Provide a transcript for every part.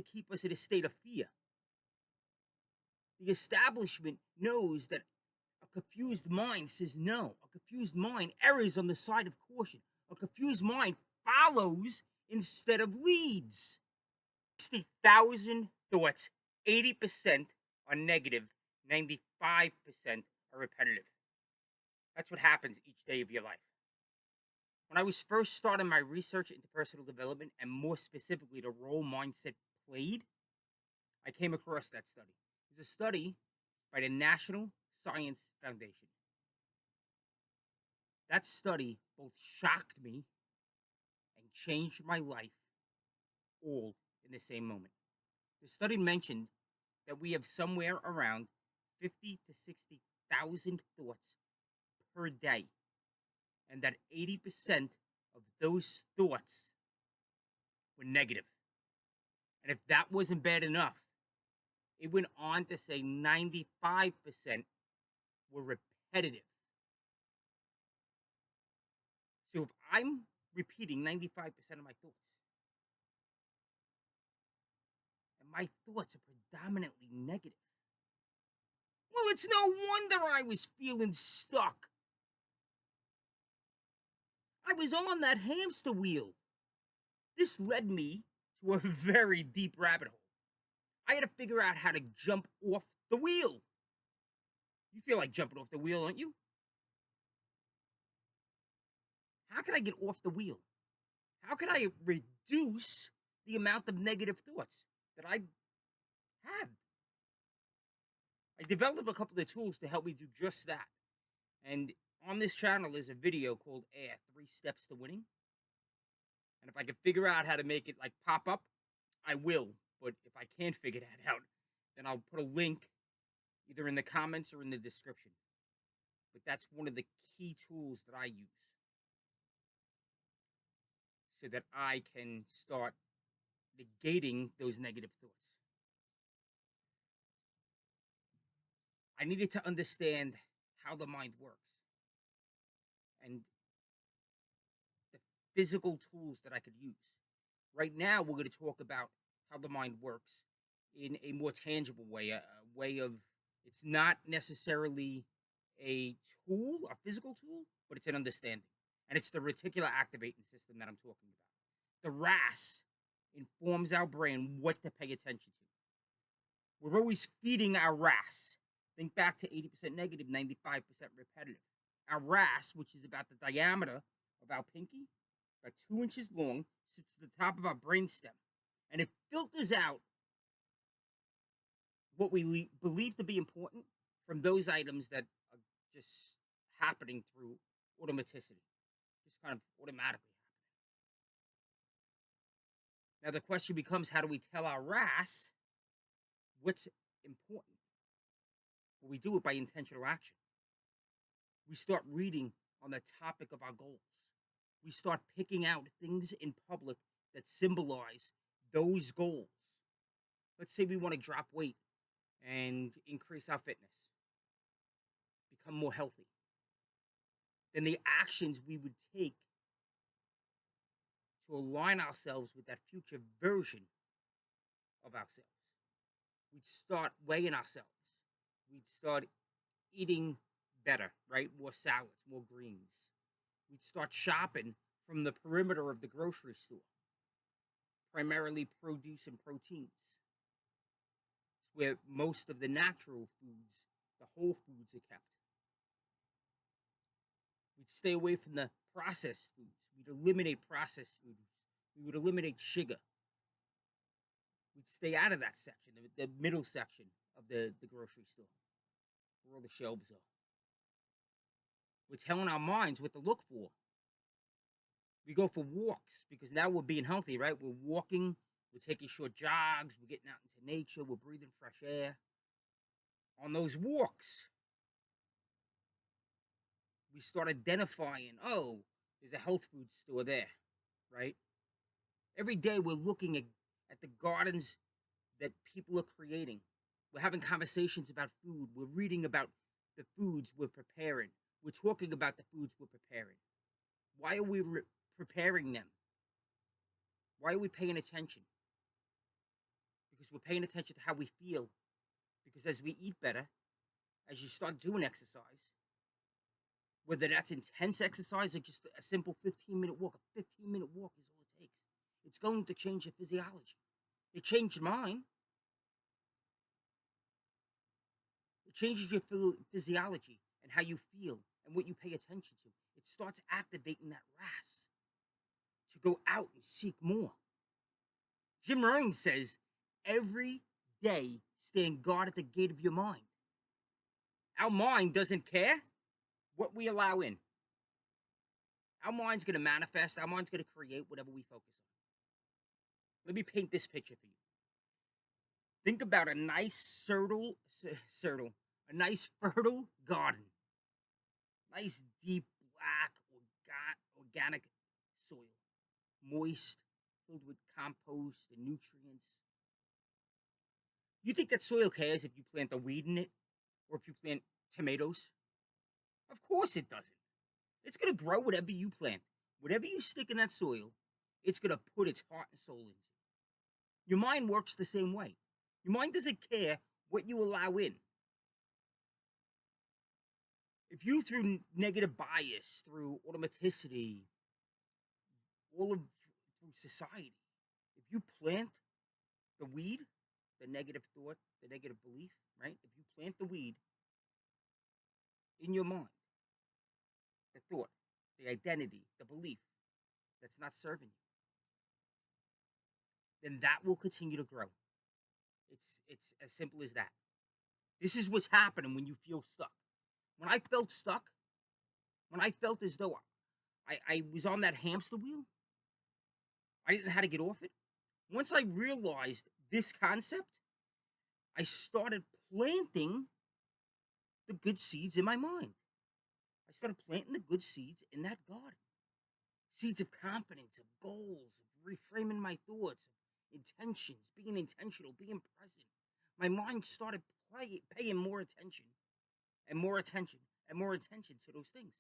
to keep us in a state of fear. The establishment knows that a confused mind says no. A confused mind errs on the side of caution. A confused mind follows instead of leads. 60,000 thoughts, 80% are negative, 95% are repetitive. That's what happens each day of your life. When I was first starting my research into personal development, and more specifically the role mindset played, I came across that study. It was a study by the National Science Foundation. That study both shocked me and changed my life all in the same moment. The study mentioned that we have somewhere around 50 to 60,000 thoughts per day, and that 80% of those thoughts were negative. And if that wasn't bad enough, it went on to say 95% were repetitive. So if I'm repeating 95% of my thoughts, and my thoughts are predominantly negative, well, it's no wonder I was feeling stuck. I was on that hamster wheel. This led me to a very deep rabbit hole. I had to figure out how to jump off the wheel. You feel like jumping off the wheel, don't you? How can I get off the wheel? How can I reduce the amount of negative thoughts that I have? I developed a couple of tools to help me do just that. And on this channel is a video called 3 Steps to Winning. And if I can figure out how to make it like pop up, I will. But if I can't figure that out, then I'll put a link either in the comments or in the description. But that's one of the key tools that I use so that I can start negating those negative thoughts. I needed to understand how the mind works and the physical tools that I could use. Right now, we're going to talk about how the mind works in a more tangible way, a way of, it's not necessarily a tool, a physical tool, but it's an understanding. And it's the reticular activating system that I'm talking about. The RAS informs our brain what to pay attention to. We're always feeding our RAS. Think back to 80% negative, 95% repetitive. Our RAS, which is about the diameter of our pinky, about 2 inches long, sits at the top of our brainstem. And it filters out what we believe to be important from those items that are just happening through automaticity, just kind of automatically happening. Now the question becomes, how do we tell our RAS what's important? Well, we do it by intentional action. We start reading on the topic of our goals. We start picking out things in public that symbolize those goals. Let's say we want to drop weight and increase our fitness, become more healthy. Then the actions we would take to align ourselves with that future version of ourselves. We'd start weighing ourselves. We'd start eating better, right? More salads, more greens. We'd start shopping from the perimeter of the grocery store, primarily produce and proteins. It's where most of the natural foods, the whole foods, are kept. We'd stay away from the processed foods. We'd eliminate processed foods. We would eliminate sugar. We'd stay out of that section, the middle section of the grocery store, where all the shelves are. We're telling our minds what to look for. We go for walks because now we're being healthy, right? We're walking, we're taking short jogs, we're getting out into nature, we're breathing fresh air. On those walks, we start identifying, oh, there's a health food store there, right? Every day we're looking at the gardens that people are creating. We're having conversations about food. We're reading about the foods we're preparing. We're talking about the foods we're preparing. Why are we preparing them? Why are we paying attention? because we're paying attention to how we feel. Because as we eat better, as you start doing exercise, whether that's intense exercise or just a simple 15-minute walk, a 15-minute walk is all it takes. It's going to change your physiology. It changed mine. It changes your physiology and how you feel and what you pay attention to. It starts activating that RAS to go out and seek more. Jim Rohn says, every day stand guard at the gate of your mind. Our mind doesn't care what we allow in. Our mind's going to manifest. Our mind's going to create whatever we focus on. Let me paint this picture for you. Think about a nice a nice fertile garden. Nice deep black organic soil. Moist, filled with compost and nutrients. You think that soil cares if you plant a weed in it or if you plant tomatoes? Of course it doesn't. It's going to grow whatever you plant. Whatever you stick in that soil, it's going to put its heart and soul into. Your mind works the same way. Your mind doesn't care what you allow in. If you, through negative bias, through automaticity, through society, if you plant the weed, the negative thought, the negative belief, right? If you plant the weed in your mind, the thought, the identity, the belief that's not serving you, then that will continue to grow. It's as simple as that. This is what's happening when you feel stuck. When I felt stuck, when I felt as though I was on that hamster wheel, I didn't know how to get off it. Once I realized this concept, I started planting the good seeds in my mind. I started planting the good seeds in that garden. Seeds of confidence, of goals, of reframing my thoughts, of intentions, being intentional, being present. My mind started paying more attention and more attention and more attention to those things.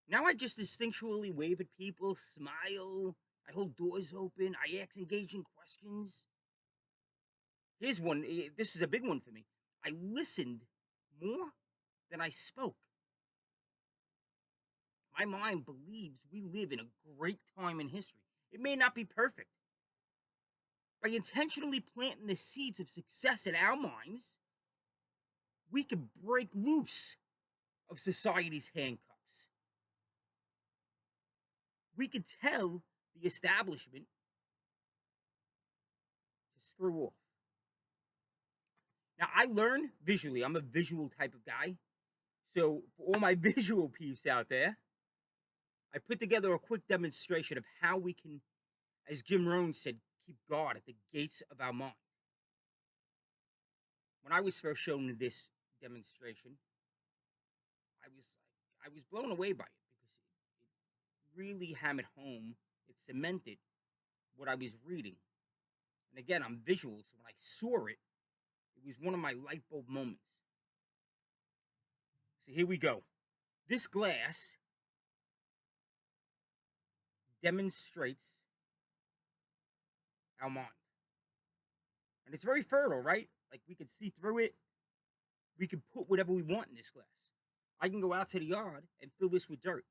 Now I just instinctually wave at people, smile, I hold doors open, I ask engaging questions. Here's one, this is a big one for me. I listened more than I spoke. My mind believes we live in a great time in history. It may not be perfect. By intentionally planting the seeds of success in our minds, we can break loose of society's handcuffs. We can tell the establishment to screw off. Now, I learn visually. I'm a visual type of guy. So, for all my visual peeps out there, I put together a quick demonstration of how we can, as Jim Rohn said, keep guard at the gates of our mind. When I was first shown this demonstration, I was blown away by it because it really hammered home, it cemented what I was reading. And again, I'm visual, so when I saw it, it was one of my light bulb moments. So here we go. This glass demonstrates our mind. And it's very fertile, right? Like we can see through it. We can put whatever we want in this glass. I can go out to the yard and fill this with dirt.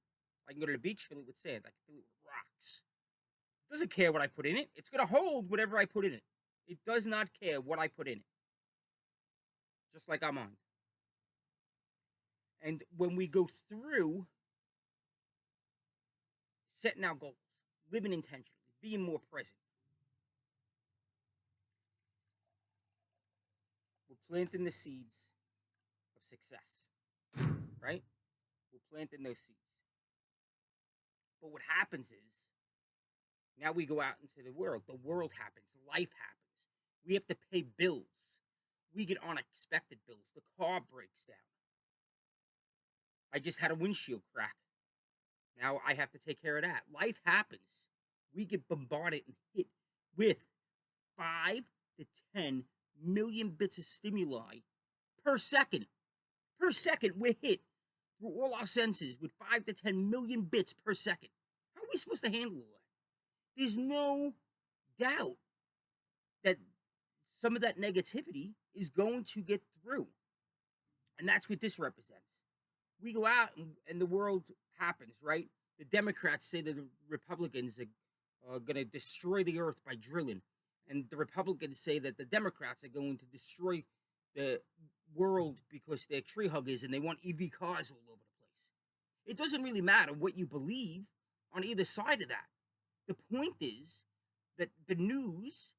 I can go to the beach, fill it with sand. I can fill it with rocks. It doesn't care what I put in it. It's going to hold whatever I put in it. It does not care what I put in it. Just like our mind. And when we go through setting our goals, living intentionally, being more present, we're planting the seeds of success, right? We're planting those seeds. But what happens is, now we go out into the world. The world happens. Life happens. We have to pay bills. We get unexpected bills. The car breaks down. I just had a windshield crack. Now I have to take care of that. Life happens. We get bombarded and hit with 5 to 10 million bits of stimuli per second. Per second, we're hit through all our senses with 5 to 10 million bits per second. How are we supposed to handle all that? There's no doubt that some of that negativity is going to get through. And that's what this represents. We go out and the world happens, right? The Democrats say that the Republicans are going to destroy the earth by drilling. And the Republicans say that the Democrats are going to destroy the world because they're tree huggers and they want EV cars all over the place. It doesn't really matter what you believe on either side of that. The point is that the news,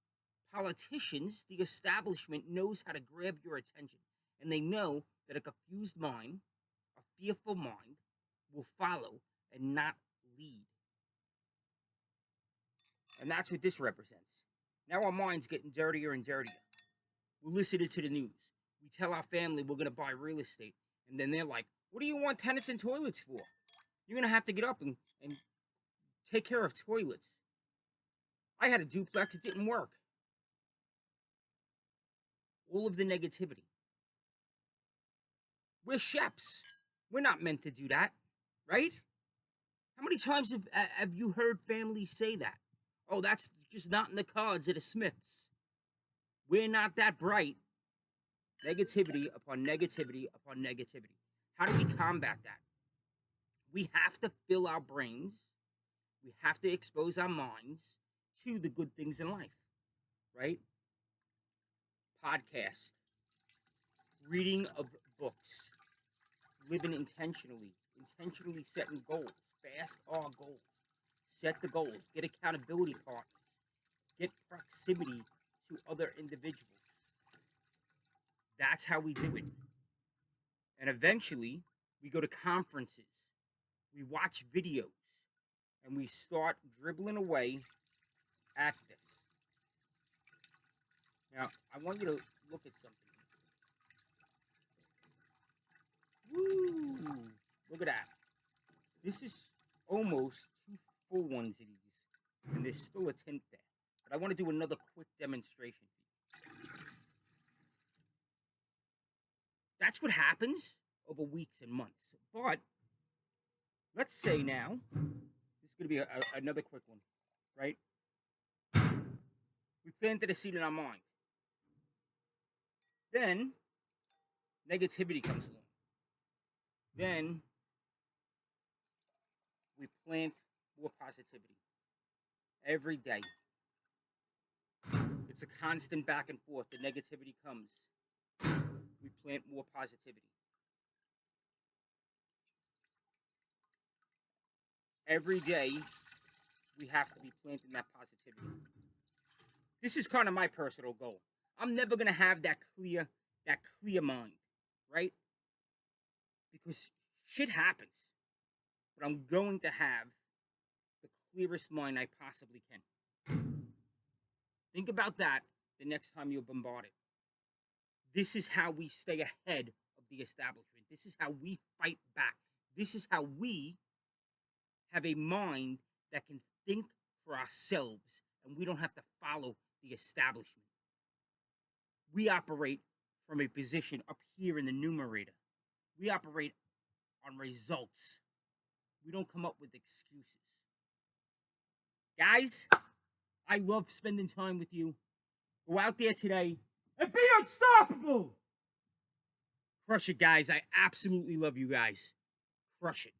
politicians, the establishment knows how to grab your attention. And they know that a confused mind, a fearful mind, will follow and not lead. And that's what this represents. Now our mind's getting dirtier and dirtier. We're listening to the news. We tell our family we're going to buy real estate. And then they're like, what do you want tenants and toilets for? You're going to have to get up and take care of toilets. I had a duplex. It didn't work. All of the negativity. We're chefs. We're not meant to do that, right? How many times have you heard families say that? Oh, that's just not in the cards at the Smiths. We're not that bright. Negativity upon negativity upon negativity. How do we combat that? We have to fill our brains. We have to expose our minds to the good things in life, right? Podcast, reading of books, living intentionally setting goals, fast our goals, set the goals, get accountability partners, get proximity to other individuals. That's how we do it. And eventually, we go to conferences, we watch videos, and we start dribbling away at this. Now, I want you to look at something. Woo! Look at that. This is almost 2 full ones of these, and there's still a tint there. But I want to do another quick demonstration. That's what happens over weeks and months. But let's say now, this is going to be another quick one, right? We planted a seed in our mind. Then, negativity comes along. Then, we plant more positivity every day. It's a constant back and forth. The negativity comes. We plant more positivity. Every day, we have to be planting that positivity. This is kind of my personal goal. I'm never going to have that clear mind, right? Because shit happens. But I'm going to have the clearest mind I possibly can. Think about that the next time you're bombarded. This is how we stay ahead of the establishment. This is how we fight back. This is how we have a mind that can think for ourselves and we don't have to follow the establishment. We operate from a position up here in the numerator. We operate on results. We don't come up with excuses. Guys, I love spending time with you. Go out there today and be unstoppable. Crush it, guys. I absolutely love you guys. Crush it.